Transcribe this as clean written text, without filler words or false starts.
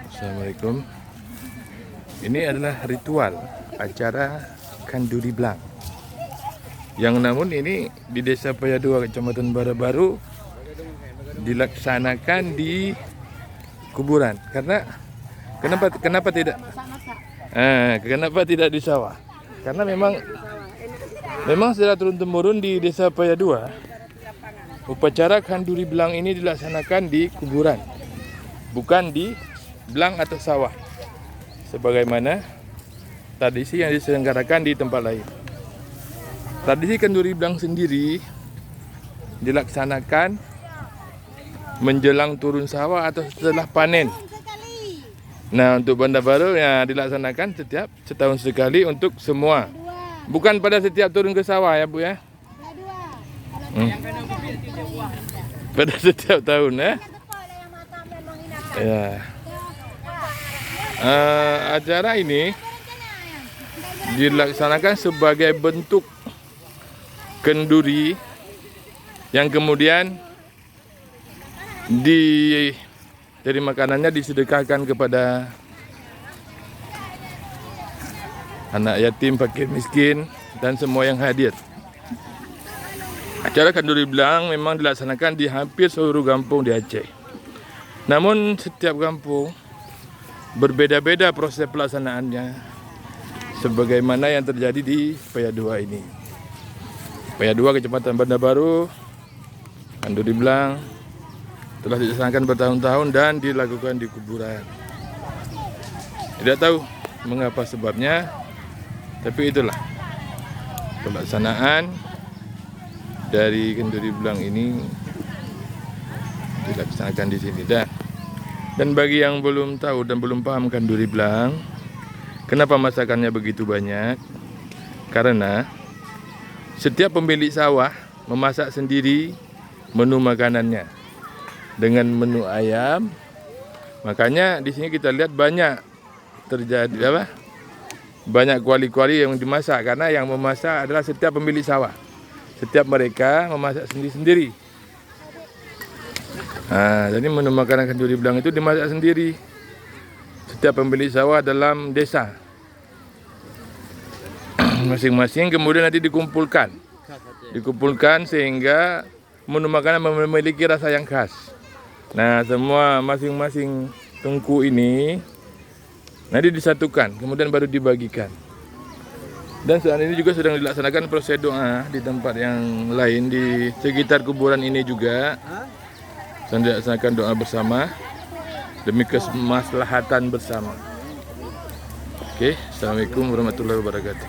Assalamualaikum. Ini adalah ritual acara Kanduri Blang. Yang namun ini di Desa Payadua, Kecamatan Barabaru dilaksanakan di kuburan. Karena kenapa tidak? Kenapa tidak di sawah? Karena memang secara turun temurun di Desa Payadua, upacara Kanduri Blang ini dilaksanakan di kuburan, bukan di blang atau sawah, sebagaimana tradisi yang diselenggarakan di tempat lain. Tradisi Kanduri Blang sendiri dilaksanakan menjelang turun sawah atau setelah panen. Nah, untuk Banda Baru ya dilaksanakan setiap setahun sekali untuk semua. Bukan pada setiap turun ke sawah ya, Bu ya. Pada setiap tahun ya. Ya. Acara ini dilaksanakan sebagai bentuk kenduri yang kemudian dari makanannya disedekahkan kepada anak yatim, fakir miskin, dan semua yang hadir. Acara Kanduri Blang memang dilaksanakan di hampir seluruh kampung di Aceh. Namun setiap kampung berbeda-beda proses pelaksanaannya, sebagaimana yang terjadi di Payadua ini. Payadua, Kecamatan Banda Baru, Kanduri Blang telah dilaksanakan bertahun-tahun dan dilakukan di kuburan. Tidak tahu mengapa sebabnya, tapi itulah pelaksanaan dari Kanduri Blang ini dilaksanakan di sini. Dan bagi yang belum tahu dan belum paham Kanduri Blang, kenapa masakannya begitu banyak? Karena setiap pemilik sawah memasak sendiri menu makanannya dengan menu ayam. Makanya di sini kita lihat banyak terjadi banyak kuali-kuali yang dimasak, karena yang memasak adalah setiap pemilik sawah. Setiap mereka memasak sendiri-sendiri. Jadi menu makanan Kanduri Blang itu dimasak sendiri setiap pemilik sawah dalam desa masing-masing, kemudian nanti dikumpulkan sehingga menu makanan memiliki rasa yang khas. Nah, semua masing-masing tungku ini nanti disatukan, kemudian baru dibagikan. Dan saat ini juga sedang dilaksanakan proses doa di tempat yang lain di sekitar kuburan ini juga. Dan dilaksanakan doa bersama demi kemaslahatan bersama. Oke, assalamualaikum warahmatullahi wabarakatuh.